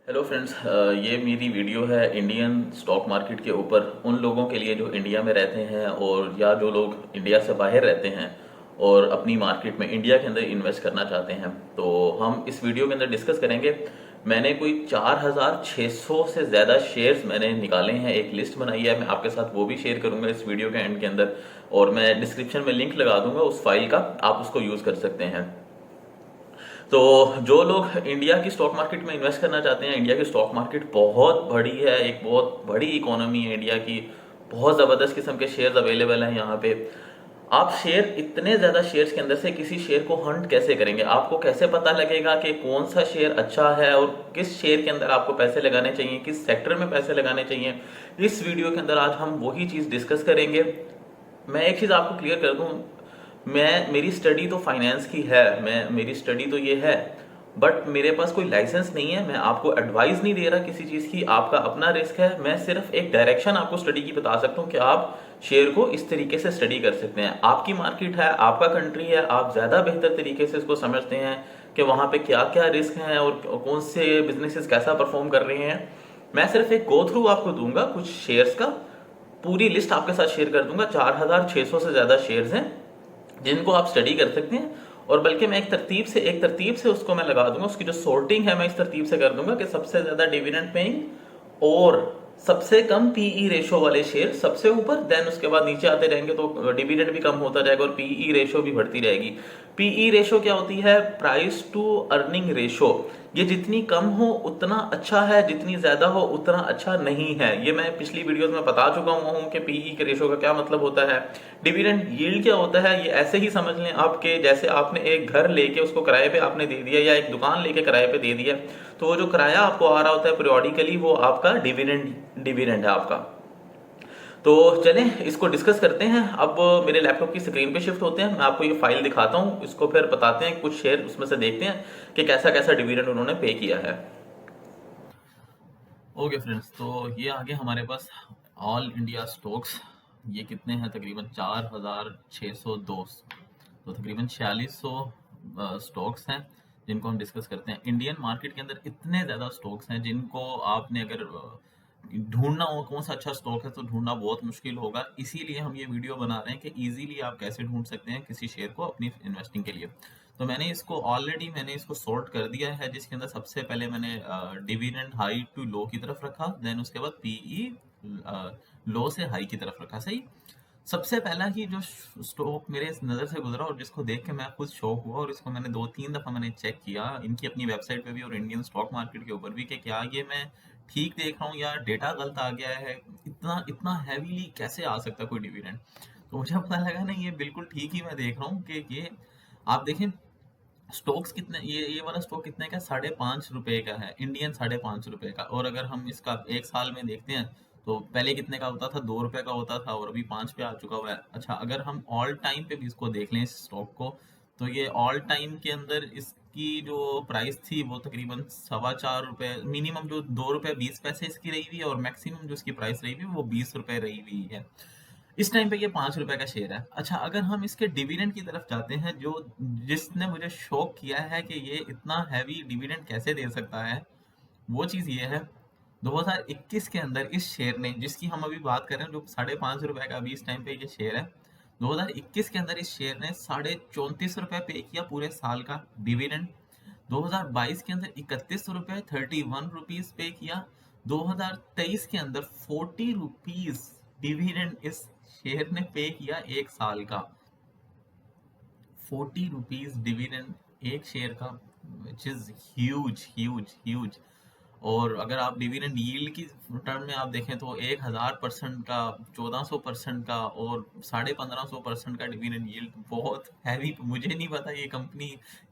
Hello friends, ये मेरी video है इंडियन स्टॉक मार्केट के ऊपर उन लोगों के लिए जो इंडिया में रहते हैं और या जो लोग इंडिया से बाहर रहते हैं और अपनी मार्केट में इंडिया के अंदर इन्वेस्ट करना चाहते हैं। तो हम इस वीडियो के अंदर डिस्कस करेंगे। मैंने कोई 4600 से ज़्यादा शेयर्स मैंने निकाले हैं, एक लिस्ट बनाई है, मैं आपके साथ वो भी शेयर करूंगा इस वीडियो के एंड के अंदर। और मैं डिस्क्रिप्शन में लिंक लगा दूंगा उस फाइल का, आप उसको यूज़ कर सकते हैं। तो जो लोग इंडिया की स्टॉक मार्केट में इन्वेस्ट करना चाहते हैं, इंडिया की स्टॉक मार्केट बहुत बड़ी है, एक बहुत बड़ी इकोनॉमी है इंडिया की, बहुत ज़बरदस्त किस्म के शेयर्स अवेलेबल हैं यहाँ पे। आप शेयर, इतने ज़्यादा शेयर्स के अंदर से किसी शेयर को हंट कैसे करेंगे? आपको कैसे पता लगेगा कि कौन सा शेयर अच्छा है और किस शेयर के अंदर आपको पैसे लगाने चाहिए, किस सेक्टर में पैसे लगाने चाहिए? इस वीडियो के अंदर आज हम वही चीज़ डिस्कस करेंगे। मैं एक चीज़ आपको क्लियर कर दूं, मेरी स्टडी तो फाइनेंस की है, मेरी स्टडी तो ये है, बट मेरे पास कोई लाइसेंस नहीं है। मैं आपको एडवाइस नहीं दे रहा किसी चीज़ की, आपका अपना रिस्क है। मैं सिर्फ एक डायरेक्शन आपको स्टडी की बता सकता हूँ कि आप शेयर को इस तरीके से स्टडी कर सकते हैं। आपकी मार्केट है, आपका कंट्री है, आप ज़्यादा बेहतर तरीके से इसको समझते हैं कि वहाँ पे क्या क्या रिस्क हैं और कौन से बिजनेसेस कैसा परफॉर्म कर रहे हैं। मैं सिर्फ एक गो थ्रू आपको दूंगा कुछ शेयर्स का, पूरी लिस्ट आपके साथ शेयर कर दूंगा। 4600 से ज़्यादा शेयर्स हैं जिनको आप स्टडी कर सकते हैं। और बल्कि मैं एक तरतीब से उसको मैं लगा दूंगा, उसकी जो सॉर्टिंग है मैं इस तरतीब से कर दूंगा कि सबसे ज्यादा डिविडेंड पेइंग और सबसे कम पीई रेशो वाले शेयर सबसे ऊपर, देन उसके बाद नीचे आते रहेंगे तो डिविडेंड भी कम होता जाएगा और पीई रेशो भी बढ़ती रहेगी। पीई रेशो क्या होती है? Price to earning ratio. ये जितनी कम हो उतना अच्छा है, जितनी ज्यादा हो उतना अच्छा नहीं है। ये मैं पिछली वीडियोस में बता चुका हूँ कि पीई के रेशो का क्या मतलब होता है। डिविडेंड यील्ड क्या होता है? ये ऐसे ही समझ लें आपके, जैसे आपने एक घर लेके उसको किराए पे आपने दे दिया या एक दुकान लेके किराए पे दे दिया, तो वो जो किराया आपको आ रहा होता है पीरियोडिकली, वो आपका डिविडेंड डिविडेंड है आपका। तो चलें इसको डिस्कस करते हैं। अब मेरे लैपटॉप की स्क्रीन पे शिफ्ट होते हैं, मैं आपको ये फाइल दिखाता हूँ, इसको फिर बताते हैं, कुछ शेयर उसमें से देखते हैं कि कैसा कैसा डिविडेंड उन्होंने पे किया है। ओके फ्रेंड्स, तो ये आगे हमारे पास ऑल इंडिया स्टॉक्स। ये कितने हैं? तकरीबन 4602, तो तकरीबन 4600 स्टॉक्स हैं जिनको हम डिस्कस करते हैं। इंडियन मार्केट के अंदर इतने ज़्यादा स्टॉक्स हैं जिनको आपने अगर ढूंढना हो कौन सा अच्छा स्टॉक है तो ढूंढना बहुत मुश्किल होगा। इसीलिए हम ये वीडियो बना रहे हैं कि इजीली आप कैसे ढूंढ सकते हैं किसी शेयर को अपनी इन्वेस्टिंग के लिए। तो मैंने इसको सॉर्ट कर दिया है, जिसके अंदर सबसे पहले मैंने डिविडेंड हाई टू लो की तरफ रखा, देन उसके बाद पीई लो से हाई की तरफ रखा। सही। सबसे पहला ही जो स्टॉक मेरे इस नज़र से गुजरा और जिसको देख के मैं खुद शौक हुआ, और इसको मैंने 2-3 दफ़ा मैंने चेक किया इनकी अपनी वेबसाइट पे भी और इंडियन स्टॉक मार्केट के ऊपर भी, कि क्या ये मैं ठीक देख रहा हूँ या डेटा गलत आ गया है, इतना इतना हैवीली कैसे आ सकता है कोई डिविडेंड। तो मुझे पता लगा नहीं, ये बिल्कुल ठीक ही मैं देख रहा हूँ कि ये आप देखें स्टॉक्स कितने, ये वाला स्टॉक कितने का? ₹5.5 का है, इंडियन ₹5.5 का। और अगर हम इसका एक साल में देखते हैं तो पहले कितने का होता था? ₹2 का होता था और अभी 5 पे आ चुका हुआ है। अच्छा, अगर हम ऑल टाइम पे भी इसको देख लें इस स्टॉक को, तो ये ऑल टाइम के अंदर इसकी जो प्राइस थी वो तकरीबन ₹4.25, मिनिमम जो ₹2.20 इसकी रही हुई है और मैक्सिमम जो इसकी प्राइस रही हुई है वो ₹20 रही हुई है। इस टाइम पे ये ₹5 का शेयर है। अच्छा, अगर हम इसके डिविडेंड की तरफ जाते हैं, जो जिसने मुझे शॉक किया है कि ये इतना हैवी डिविडेंड कैसे दे सकता है, वो चीज़ ये है, 2021 के अंदर इस शेयर ने, जिसकी हम अभी बात कर रहे हैं, जो ₹5.5 का अभी इस टाइम पे ये शेयर है, 2021 के अंदर इस शेयर ने ₹34.5 पे किया पूरे साल का डिविडेंड। 2022 के अंदर ₹31, 31 पे किया। 2023 के अंदर ₹40 डिविडेंड इस शेयर ने पे किया एक साल का। ₹40 डिविडेंड एक शेयर का, which is huge huge huge. और अगर आप डिविडेंड यील्ड की टर्म में आप देखें तो 1000% का, 1400% का और 1550% का डिविडेंड यील्ड बहुत हैवी। मुझे नहीं पता ये कंपनी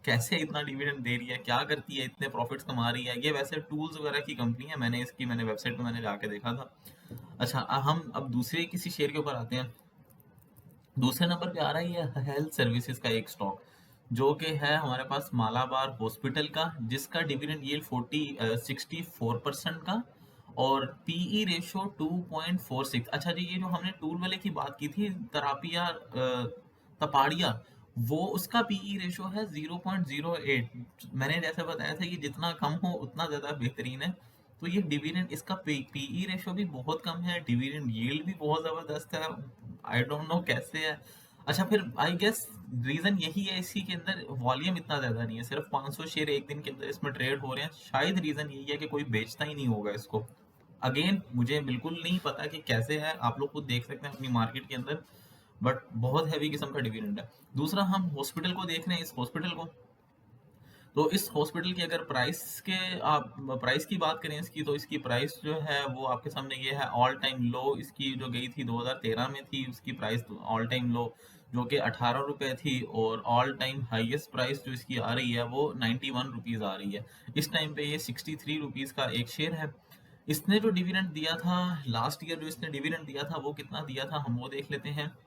कैसे इतना डिविडेंड दे रही है, क्या करती है, इतने प्रॉफिट्स कमा रही है। ये वैसे टूल्स वगैरह की कंपनी है, मैंने वेबसाइट पे मैंने जाके देखा था। अच्छा, हम अब दूसरे किसी शेयर के ऊपर आते हैं। दूसरे नंबर पे आ रहा है ये हेल्थ सर्विसेज का एक स्टॉक, जो कि है हमारे पास मालाबार हॉस्पिटल का, जिसका डिविडेंड यील्ड 64% का और पीई रेशो 2.46। अच्छा जी, ये जो हमने टूल वाले की बात की थी, तरापिया तपाड़िया, वो उसका पीई रेशो है 0.08। मैंने जैसे बताया था कि जितना कम हो उतना ज्यादा बेहतरीन है। तो ये डिविडेंड, इसका पीई रेशो भी बहुत कम है, डिविडेंड यील्ड भी बहुत जबरदस्त है। आई डोंट नो कैसे है। अच्छा, फिर आई गेस रीजन यही है इसी के अंदर वॉल्यूम इतना ज्यादा नहीं है, सिर्फ 500 शेयर एक दिन के अंदर इसमें ट्रेड हो रहे हैं। शायद रीजन यही है कि कोई बेचता ही नहीं होगा इसको। अगेन मुझे बिल्कुल नहीं पता कि कैसे है, आप लोग खुद देख सकते हैं अपनी मार्केट के अंदर, बट बहुत हैवी किस्म का डिविडेंड है। दूसरा, हम हॉस्पिटल को देख रहे हैं, इस हॉस्पिटल को, तो इस हॉस्पिटल की अगर आप प्राइस की बात करें इसकी, तो इसकी प्राइस जो है वो आपके सामने ये है। ऑल टाइम लो इसकी जो गई थी 2013 में थी, उसकी प्राइस ऑल टाइम लो जो कि 18 रुपए थी, और ऑल टाइम हाईएस्ट प्राइस जो इसकी आ रही है वो 91 रुपीज आ रही है। इस टाइम पे ये 63 रुपीज का एक शेयर है। इसने जो डिविडेंड दिया था लास्ट ईयर, जो इसने डिविडेंड दिया था वो कितना दिया था हम वो देख लेते हैं।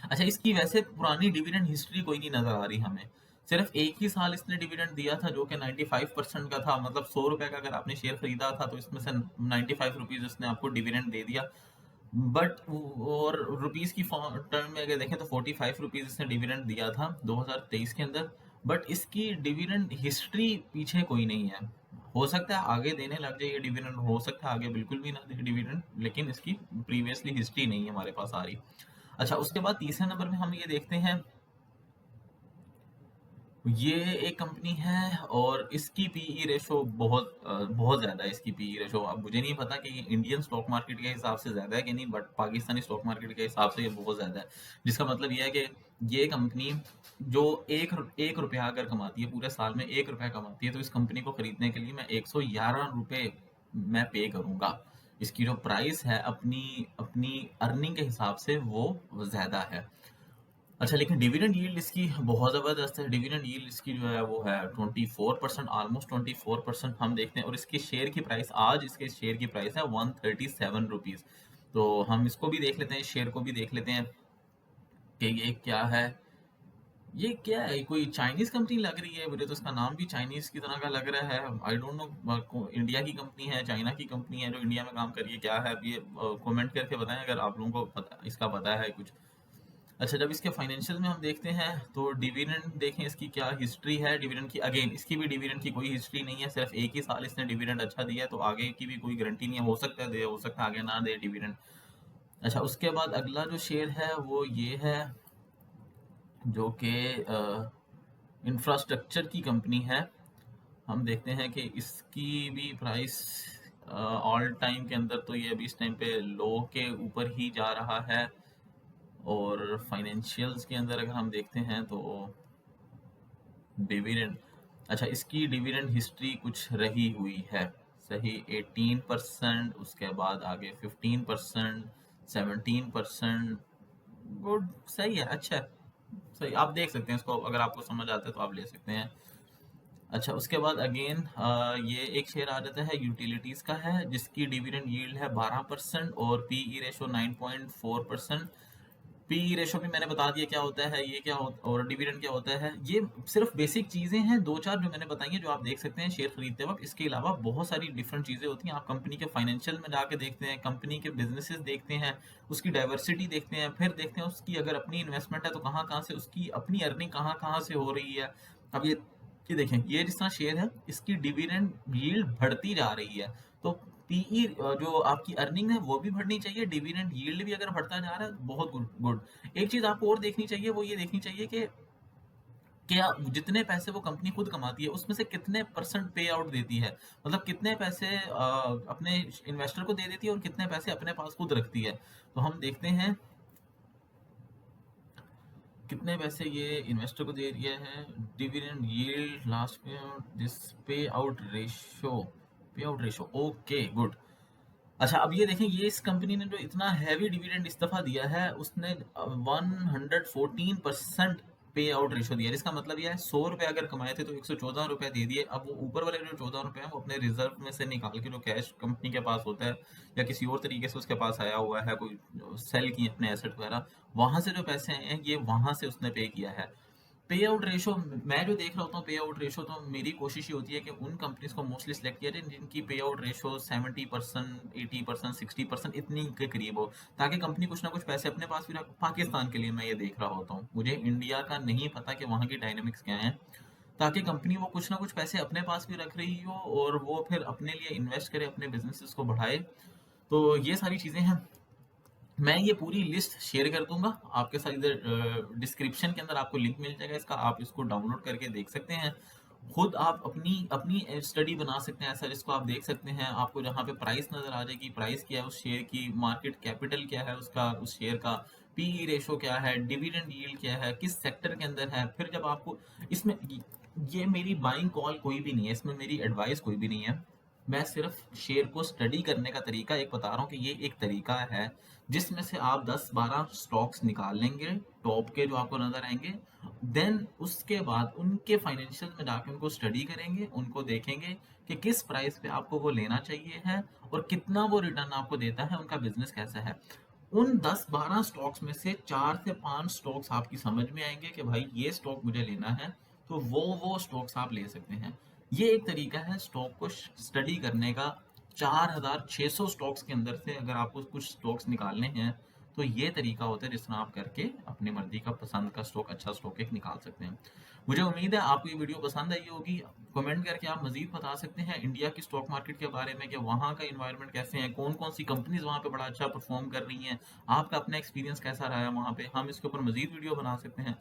अच्छा, इसकी वैसे पुरानी डिविडेंड हिस्ट्री कोई नहीं नजर आ रही हमें। सिर्फ एक ही साल इसने डिविडेंड दिया था जो कि 95% का था, मतलब 100 रुपए का अगर आपने शेयर खरीदा था तो इसमें से 95 रुपीज इसने आपको डिविडेंड दे दिया। बट और रुपीस की टर्म में अगर देखें तो 45 रुपीज इसने डिविडेंड दिया था 2023 के अंदर। बट इसकी डिविडेंड हिस्ट्री पीछे कोई नहीं है। हो सकता है आगे देने लग जाए ये डिविडेंड, हो सकता है आगे बिल्कुल भी ना दे डिविडेंड, लेकिन इसकी प्रीवियसली हिस्ट्री नहीं है हमारे पास आ रही। अच्छा, उसके बाद तीसरे नंबर में हम ये देखते हैं, ये एक कंपनी है और इसकी पीई रेशो बहुत ज्यादा है। इसकी पीई रेशो, अब मुझे नहीं पता कि ये इंडियन स्टॉक मार्केट के हिसाब से ज्यादा है कि नहीं, बट पाकिस्तानी स्टॉक मार्केट के हिसाब से ये बहुत ज्यादा है। जिसका मतलब ये है कि ये कंपनी जो एक रुपया अगर कमाती है, पूरे साल में 1 रुपया कमाती है, तो इस कंपनी को खरीदने के लिए मैं 111 रुपए मैं पे करूंगा। इसकी जो प्राइस है अपनी अपनी अर्निंग के हिसाब से वो ज्यादा है। अच्छा, लेकिन डिविडेंड यील्ड इसकी बहुत ज़बरदस्त है। डिविडेंड यील्ड इसकी जो है वो है 24%, ऑलमोस्ट 24% हम देखते हैं। और इसके शेयर की प्राइस, आज इसके शेयर की प्राइस है 137 रुपीज़। तो हम इसको भी देख लेते हैं, शेयर को भी देख लेते हैं कि ये क्या है। ये क्या है, कोई चाइनीज कंपनी लग रही है मुझे, तो इसका नाम भी चाइनीज की तरह का लग रहा है। आई डोंट नो इंडिया की कंपनी है, चाइना की कंपनी है जो इंडिया में काम कर रही है, क्या है ये कमेंट करके बताएं अगर आप लोगों को इसका पता है कुछ। अच्छा, जब इसके फाइनेंशियल में हम देखते हैं तो डिविडेंड देखें, इसकी क्या हिस्ट्री है डिविडेंड की। अगेन इसकी भी डिविडेंड की कोई हिस्ट्री नहीं है, सिर्फ एक ही साल इसने डिविडेंड अच्छा दिया है, तो आगे की भी कोई गारंटी नहीं है, हो सकता है दे, हो सकता है आगे ना दे डिविडेंड। अच्छा, उसके बाद अगला जो शेयर है वो ये है, जो कि इंफ्रास्ट्रक्चर की कंपनी है। हम देखते हैं कि इसकी भी प्राइस ऑल टाइम के अंदर तो ये अभी इस टाइम पे लो के ऊपर ही जा रहा है। और फाइनेंशियल्स के अंदर अगर हम देखते हैं तो डिविडेंड, अच्छा इसकी डिविडेंड हिस्ट्री कुछ रही हुई है, सही 18%, उसके बाद आगे 15%, 17%। गुड, सही है, अच्छा है, सही। आप देख सकते हैं इसको, अगर आपको समझ आता है तो आप ले सकते हैं। अच्छा, उसके बाद अगेन ये एक शेयर आ जाता है यूटिलिटीज का है, जिसकी डिविडेंड यील्ड है 12% और पीई रेशो 9.4%। पी रेशो भी मैंने बता दिया क्या होता है, ये क्या होता और डिविडेंड क्या होता है। ये सिर्फ बेसिक चीजें हैं, दो चार जो मैंने बताई हैं, जो आप देख सकते हैं शेयर खरीदते वक्त। इसके अलावा बहुत सारी डिफरेंट चीजें होती हैं। आप कंपनी के फाइनेंशियल में जाके देखते हैं, कंपनी के बिजनेसेस देखते हैं, उसकी डाइवर्सिटी देखते हैं, फिर देखते हैं उसकी अगर अपनी इन्वेस्टमेंट है तो कहाँ कहाँ से उसकी अपनी अर्निंग कहाँ कहाँ से हो रही है। अब ये देखें, ये जिस तरह शेयर है इसकी डिविडेंड यील्ड बढ़ती जा रही है, तो पीई जो आपकी अर्निंग है वो भी बढ़नी चाहिए, डिविडेंड यील्ड भी अगर बढ़ता जा रहा है तो बहुत गुड गुड। एक चीज आपको और देखनी चाहिए, वो ये देखनी चाहिए कि क्या जितने पैसे वो कंपनी खुद कमाती है उसमें से कितने परसेंट पे आउट देती है, मतलब कितने पैसे अपने इन्वेस्टर को दे देती है और कितने पैसे अपने पास खुद रखती है। तो हम देखते हैं कितने पैसे ये इन्वेस्टर को दे दिया है। डिविडेंड यील्ड लास्ट पे दिस पे आउट रेशो, ओके गुड। अच्छा, अब ये देखें, ये इस कंपनी ने जो इतना हैवी डिविडेंड इस दफा दिया है, उसने 114% पे आउट रेशो दिया है। इसका मतलब यह है 100 रुपए अगर कमाए थे तो 114 रुपए दे दिए। अब वो ऊपर वाले जो 14 रुपए हैं वो अपने रिजर्व में से निकाल के, जो कैश कंपनी के पास होता है या किसी और तरीके से उसके पास आया हुआ है, कोई सेल की अपने एसेट वगैरह, वहां से जो पैसे आए हैं ये वहां से उसने पे किया है। पे आउट रेशो मैं जो देख रहा होता हूँ, पे आउट रेशो तो मेरी कोशिश ये होती है कि उन कंपनीज को मोस्टली सिलेक्ट किया जाए जिनकी पे आउट रेशो 70%, 80%, 60% इतनी के करीब हो, ताकि कंपनी कुछ ना कुछ पैसे अपने पास भी रख। पाकिस्तान के लिए मैं ये देख रहा होता हूँ, मुझे इंडिया का नहीं पता कि वहाँ की डायनेमिक्स क्या है, ताकि कंपनी वो कुछ ना कुछ पैसे अपने पास भी रख रही हो और वो फिर अपने लिए इन्वेस्ट करे, अपने बिजनेसेस को बढ़ाए। तो ये सारी चीज़ें हैं। मैं ये पूरी लिस्ट शेयर कर दूंगा आपके साथ, इधर डिस्क्रिप्शन के अंदर आपको लिंक मिल जाएगा इसका, आप इसको डाउनलोड करके देख सकते हैं। खुद आप अपनी अपनी स्टडी बना सकते हैं, सर इसको आप देख सकते हैं, आपको जहाँ पे प्राइस नजर आ जाएगी, प्राइस क्या है उस शेयर की, मार्केट कैपिटल क्या है उसका, उस शेयर का पीई रेशो क्या है, डिविडेंड यील्ड क्या है, किस सेक्टर के अंदर है। फिर जब आपको इसमें, ये मेरी बाइंग कॉल कोई भी नहीं है, इसमें मेरी एडवाइस कोई भी नहीं है, मैं सिर्फ शेयर को स्टडी करने का तरीका एक बता रहा हूँ कि ये एक तरीका है जिसमें से आप 10-12 स्टॉक्स निकाल लेंगे टॉप के जो आपको नजर आएंगे। देन उसके बाद उनके फाइनेंशियल में जाकर उनको स्टडी करेंगे, उनको देखेंगे कि किस प्राइस पे आपको वो लेना चाहिए है और कितना वो रिटर्न आपको देता है, उनका बिजनेस कैसा है। उन 10-12 स्टॉक्स में से 4 से 5 स्टॉक्स आपकी समझ में आएंगे कि भाई ये स्टॉक मुझे लेना है, तो वो स्टॉक्स आप ले सकते हैं। ये एक तरीका है स्टॉक को स्टडी करने का। 4600 स्टॉक्स के अंदर से अगर आपको कुछ स्टॉक्स निकालने हैं, तो ये तरीका होता है जिस तरह आप करके अपनी मर्जी का पसंद का स्टॉक, अच्छा स्टॉक एक निकाल सकते हैं। मुझे उम्मीद है आपको ये वीडियो पसंद आई होगी। कमेंट करके आप मजीद बता सकते हैं इंडिया की स्टॉक मार्केट के बारे में कि वहाँ का इन्वायरमेंट कैसे है, कौन कौन सी कंपनीज वहाँ पे बड़ा अच्छा परफॉर्म कर रही हैं, आपका अपना एक्सपीरियंस कैसा रहा है वहाँ पे, हम इसके ऊपर मजीद वीडियो बना सकते हैं।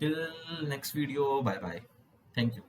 Till next video, bye bye, thank you.